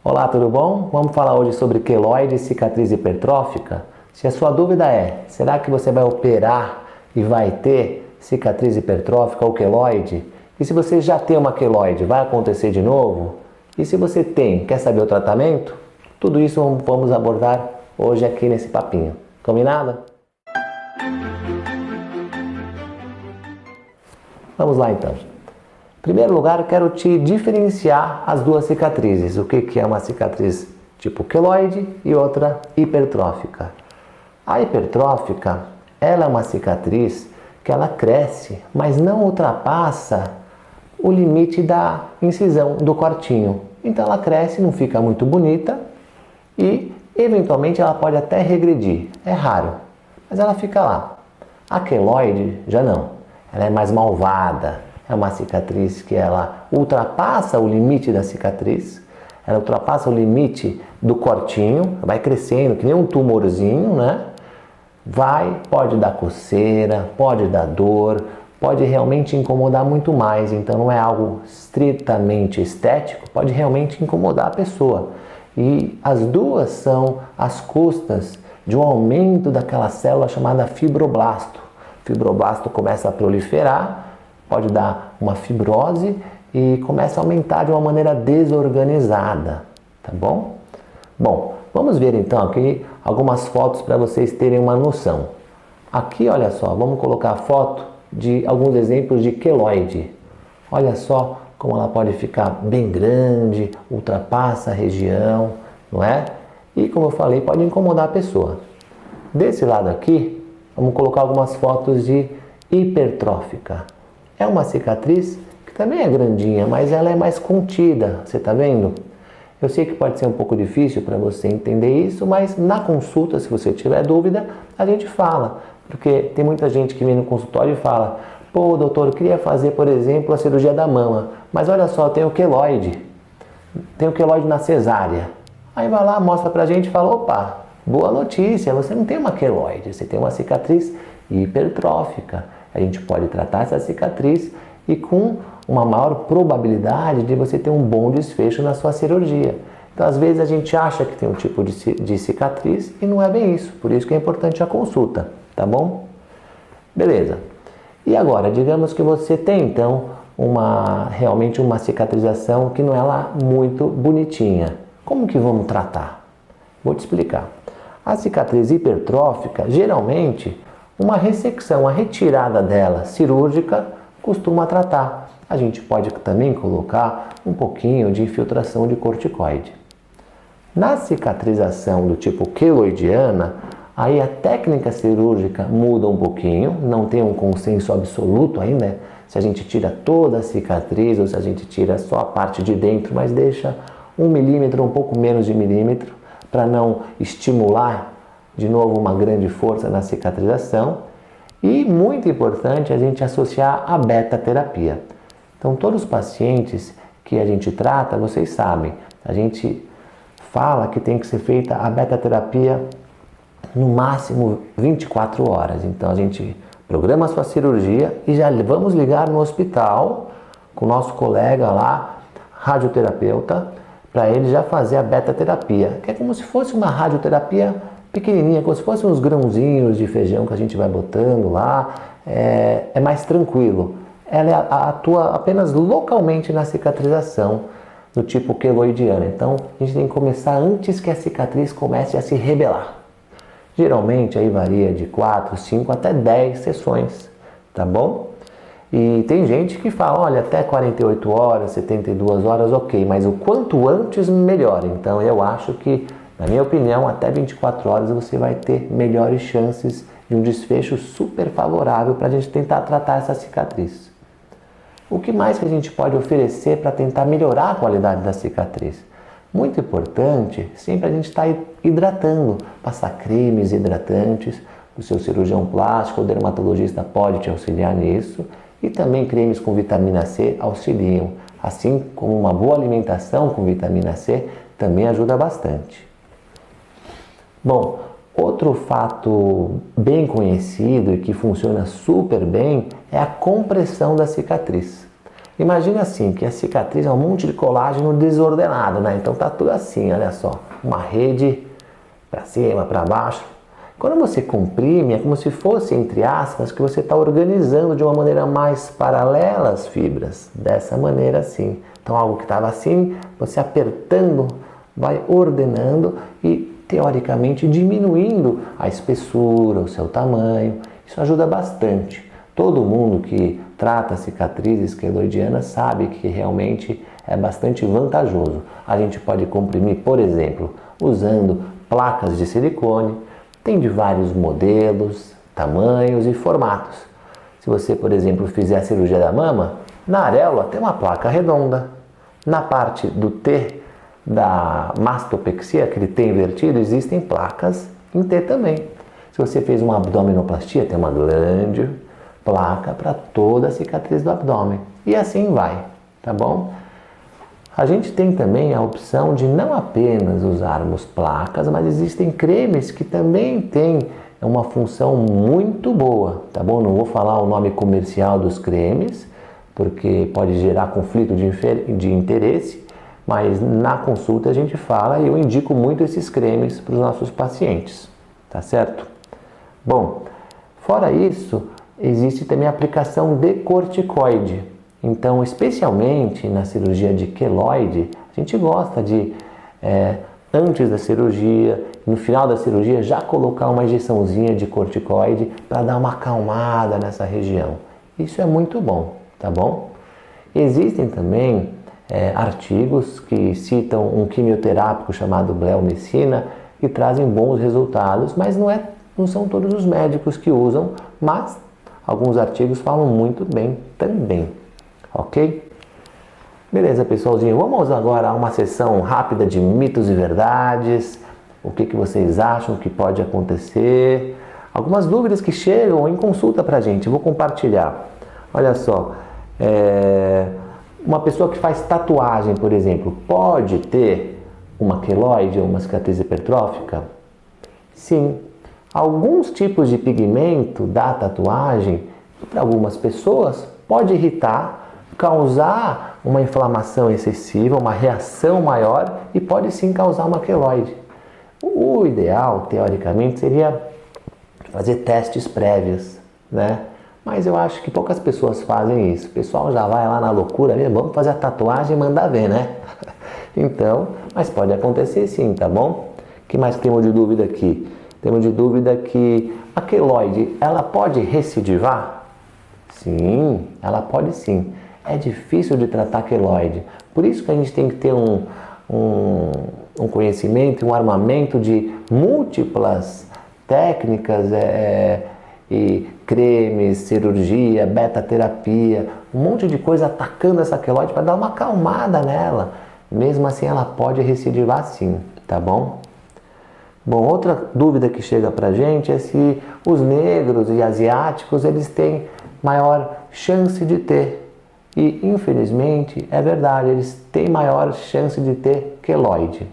Olá, tudo bom? Vamos falar hoje sobre queloide e cicatriz hipertrófica. Se a sua dúvida é, será que você vai operar e vai ter cicatriz hipertrófica ou queloide? E se você já tem uma queloide, vai acontecer de novo? E se você tem, quer saber o tratamento? Tudo isso vamos abordar hoje aqui nesse papinho. Combinado? Vamos lá então. Em primeiro lugar, eu quero te diferenciar as duas cicatrizes. O que é uma cicatriz tipo queloide e outra hipertrófica. A hipertrófica, ela é uma cicatriz que ela cresce, mas não ultrapassa o limite da incisão, do cortinho. Então ela cresce, não fica muito bonita e eventualmente ela pode até regredir. É raro, mas ela fica lá. A queloide já não. Ela é mais malvada. É uma cicatriz que ela ultrapassa o limite da cicatriz, ela ultrapassa o limite do cortinho, vai crescendo que nem um tumorzinho, né? Pode dar coceira, pode dar dor, pode realmente incomodar muito mais. Então não é algo estritamente estético, pode realmente incomodar a pessoa. E as duas são às custas de um aumento daquela célula chamada fibroblasto. O fibroblasto começa a proliferar, pode dar uma fibrose e começa a aumentar de uma maneira desorganizada, tá bom? Bom, vamos ver então aqui algumas fotos para vocês terem uma noção. Aqui, olha só, vamos colocar a foto de alguns exemplos de queloide. Olha só como ela pode ficar bem grande, ultrapassa a região, não é? E como eu falei, pode incomodar a pessoa. Desse lado aqui, vamos colocar algumas fotos de hipertrófica. É uma cicatriz que também é grandinha, mas ela é mais contida, você está vendo? Eu sei que pode ser um pouco difícil para você entender isso, mas na consulta, se você tiver dúvida, a gente fala. Porque tem muita gente que vem no consultório e fala: pô, doutor, eu queria fazer, por exemplo, a cirurgia da mama, mas olha só, tem o queloide na cesárea. Aí vai lá, mostra pra gente e fala: opa, boa notícia, você não tem uma queloide, você tem uma cicatriz hipertrófica. A gente pode tratar essa cicatriz e com uma maior probabilidade de você ter um bom desfecho na sua cirurgia. Então, às vezes, a gente acha que tem um tipo de cicatriz e não é bem isso. Por isso que é importante a consulta, tá bom? Beleza. E agora, digamos que você tem, então, realmente uma cicatrização que não é lá muito bonitinha. Como que vamos tratar? Vou te explicar. A cicatriz hipertrófica, geralmente, uma ressecção, a retirada dela cirúrgica costuma tratar. A gente pode também colocar um pouquinho de infiltração de corticoide. Na cicatrização do tipo queloidiana, aí a técnica cirúrgica muda um pouquinho, não tem um consenso absoluto ainda, né? Se a gente tira toda a cicatriz ou se a gente tira só a parte de dentro, mas deixa 1 milímetro, um pouco menos de milímetro, para não estimular de novo uma grande força na cicatrização. E muito importante a gente associar a beta-terapia. Então todos os pacientes que a gente trata, vocês sabem, a gente fala que tem que ser feita a beta-terapia no máximo 24 horas. Então a gente programa a sua cirurgia e já vamos ligar no hospital com o nosso colega lá, radioterapeuta, para ele já fazer a beta-terapia, que é como se fosse uma radioterapia pequenininha, como se fossem uns grãozinhos de feijão que a gente vai botando lá, é mais tranquilo. Ela atua apenas localmente na cicatrização do tipo queloidiana. Então, a gente tem que começar antes que a cicatriz comece a se rebelar. Geralmente, aí varia de 4, 5 até 10 sessões, tá bom? E tem gente que fala, olha, até 48 horas, 72 horas, ok, mas o quanto antes, melhor. Então, eu acho que, na minha opinião, até 24 horas você vai ter melhores chances de um desfecho super favorável para a gente tentar tratar essa cicatriz. O que mais que a gente pode oferecer para tentar melhorar a qualidade da cicatriz? Muito importante, sempre a gente está hidratando, passar cremes hidratantes, o seu cirurgião plástico ou dermatologista pode te auxiliar nisso, e também cremes com vitamina C auxiliam, assim como uma boa alimentação com vitamina C também ajuda bastante. Bom, outro fato bem conhecido e que funciona super bem é a compressão da cicatriz. Imagina assim, que a cicatriz é um monte de colágeno desordenado, né? Então tá tudo assim, olha só, uma rede para cima, para baixo. Quando você comprime, é como se fosse, entre aspas, que você está organizando de uma maneira mais paralela as fibras, dessa maneira assim. Então algo que estava assim, você apertando, vai ordenando e teoricamente diminuindo a espessura, o seu tamanho. Isso ajuda bastante. Todo mundo que trata cicatrizes queloidianas sabe que realmente é bastante vantajoso. A gente pode comprimir, por exemplo, usando placas de silicone. Tem de vários modelos, tamanhos e formatos. Se você, por exemplo, fizer a cirurgia da mama, na areola tem uma placa redonda. Na parte do T da mastopexia, aquele T invertido, existem placas em T também. Se você fez uma abdominoplastia, tem uma grande placa para toda a cicatriz do abdômen. E assim vai, tá bom? A gente tem também a opção de não apenas usarmos placas, mas existem cremes que também têm uma função muito boa, tá bom? Não vou falar o nome comercial dos cremes, porque pode gerar conflito de interesse, mas na consulta a gente fala e eu indico muito esses cremes para os nossos pacientes, tá certo? Bom, fora isso, existe também a aplicação de corticoide. Então, especialmente na cirurgia de queloide, a gente gosta de, antes da cirurgia, no final da cirurgia, já colocar uma injeçãozinha de corticoide para dar uma acalmada nessa região. Isso é muito bom, tá bom? Existem também artigos que citam um quimioterápico chamado bleomecina que trazem bons resultados, mas não são todos os médicos que usam, mas alguns artigos falam muito bem também. Ok? Beleza, pessoalzinho. Vamos agora a uma sessão rápida de mitos e verdades. O que vocês acham que pode acontecer? Algumas dúvidas que chegam em consulta pra gente. Vou compartilhar. Olha só. Uma pessoa que faz tatuagem, por exemplo, pode ter uma queloide ou uma cicatriz hipertrófica? Sim. Alguns tipos de pigmento da tatuagem, para algumas pessoas, pode irritar, causar uma inflamação excessiva, uma reação maior e pode sim causar uma queloide. O ideal, teoricamente, seria fazer testes prévios, né? Mas eu acho que poucas pessoas fazem isso. O pessoal já vai lá na loucura mesmo, vamos fazer a tatuagem e mandar ver, né? Então, mas pode acontecer sim, tá bom? O que mais temos de dúvida aqui? Temos de dúvida que a queloide, ela pode recidivar? Sim, ela pode sim. É difícil de tratar queloide. Por isso que a gente tem que ter um conhecimento, um armamento de múltiplas técnicas e cremes, cirurgia, beta-terapia, um monte de coisa atacando essa queloide para dar uma acalmada nela. Mesmo assim, ela pode recidivar sim, tá bom? Bom, outra dúvida que chega pra gente é se os negros e asiáticos, eles têm maior chance de ter. E, infelizmente, é verdade, eles têm maior chance de ter queloide,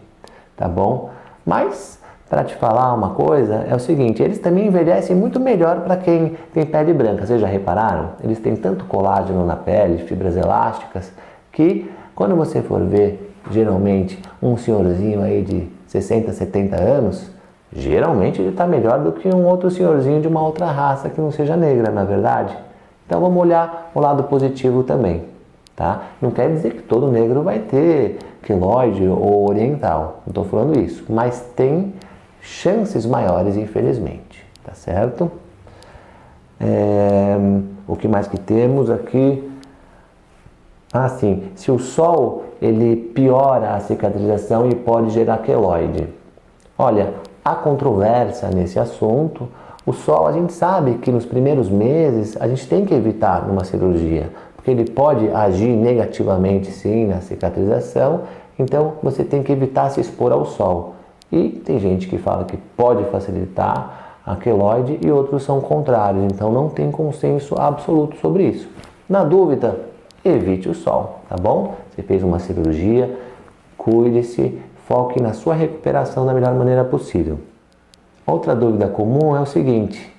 tá bom? Mas, para te falar uma coisa, é o seguinte, eles também envelhecem muito melhor para quem tem pele branca. Vocês já repararam? Eles têm tanto colágeno na pele, fibras elásticas, que quando você for ver, geralmente, um senhorzinho aí de 60, 70 anos, geralmente ele está melhor do que um outro senhorzinho de uma outra raça que não seja negra, na verdade. Então vamos olhar o lado positivo também, tá? Não quer dizer que todo negro vai ter queloide ou oriental, não estou falando isso, mas tem chances maiores, infelizmente, tá certo? O que mais que temos aqui? Ah, sim, se o sol ele piora a cicatrização e pode gerar queloide. Olha, há controvérsia nesse assunto. O sol, a gente sabe que nos primeiros meses a gente tem que evitar numa cirurgia, porque ele pode agir negativamente sim na cicatrização, então você tem que evitar se expor ao sol. E tem gente que fala que pode facilitar a queloide e outros são contrários, então não tem consenso absoluto sobre isso. Na dúvida, evite o sol, tá bom? Você fez uma cirurgia, cuide-se, foque na sua recuperação da melhor maneira possível. Outra dúvida comum é o seguinte: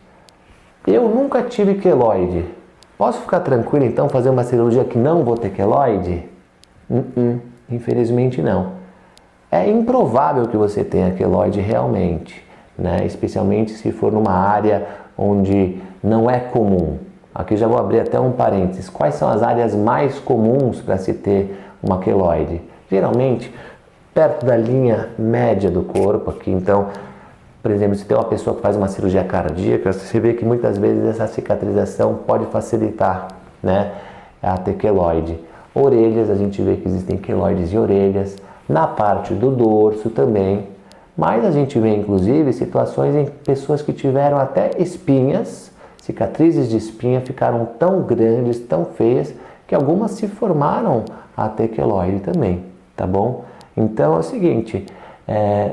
eu nunca tive queloide, Posso ficar tranquilo então fazer uma cirurgia que não vou ter queloide? Infelizmente não. É improvável que você tenha queloide realmente, né? Especialmente se for numa área onde não é comum. Aqui já vou abrir até um parênteses. Quais são as áreas mais comuns para se ter uma queloide? Geralmente, perto da linha média do corpo aqui. Então, por exemplo, se tem uma pessoa que faz uma cirurgia cardíaca, você vê que muitas vezes essa cicatrização pode facilitar, né, a ter queloide. Orelhas, a gente vê que existem queloides em orelhas, na parte do dorso também, mas a gente vê inclusive situações em pessoas que tiveram até espinhas, cicatrizes de espinha ficaram tão grandes, tão feias, que algumas se formaram a ter queloide também, tá bom? Então é o seguinte,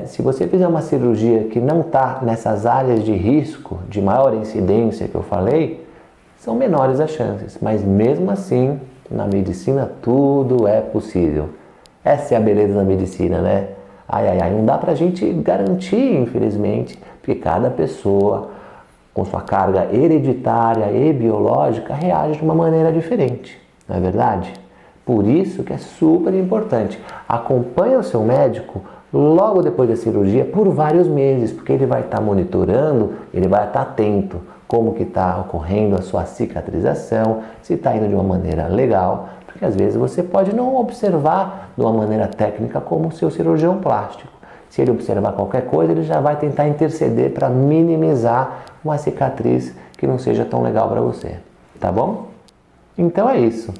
se você fizer uma cirurgia que não está nessas áreas de risco, de maior incidência que eu falei, são menores as chances, mas mesmo assim, na medicina tudo é possível. Essa é a beleza da medicina, né? Não dá pra gente garantir, infelizmente, porque cada pessoa, com sua carga hereditária e biológica, reage de uma maneira diferente, não é verdade? Por isso que é super importante. Acompanhe o seu médico logo depois da cirurgia por vários meses, porque ele vai estar monitorando, ele vai estar atento como que está ocorrendo a sua cicatrização, se está indo de uma maneira legal, porque às vezes você pode não observar de uma maneira técnica como o seu cirurgião plástico. Se ele observar qualquer coisa, ele já vai tentar interceder para minimizar uma cicatriz que não seja tão legal para você, tá bom? Então é isso.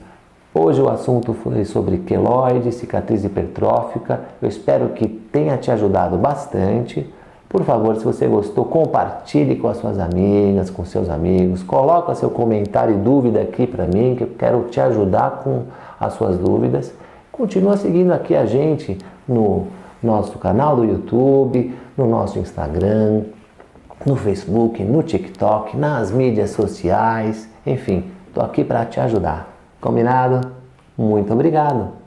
Hoje o assunto foi sobre queloide, cicatriz hipertrófica. Eu espero que tenha te ajudado bastante. Por favor, se você gostou, compartilhe com as suas amigas, com seus amigos. Coloca seu comentário e dúvida aqui para mim, que eu quero te ajudar com as suas dúvidas. Continua seguindo aqui a gente no nosso canal do YouTube, no nosso Instagram, no Facebook, no TikTok, nas mídias sociais. Enfim, estou aqui para te ajudar. Combinado? Muito obrigado!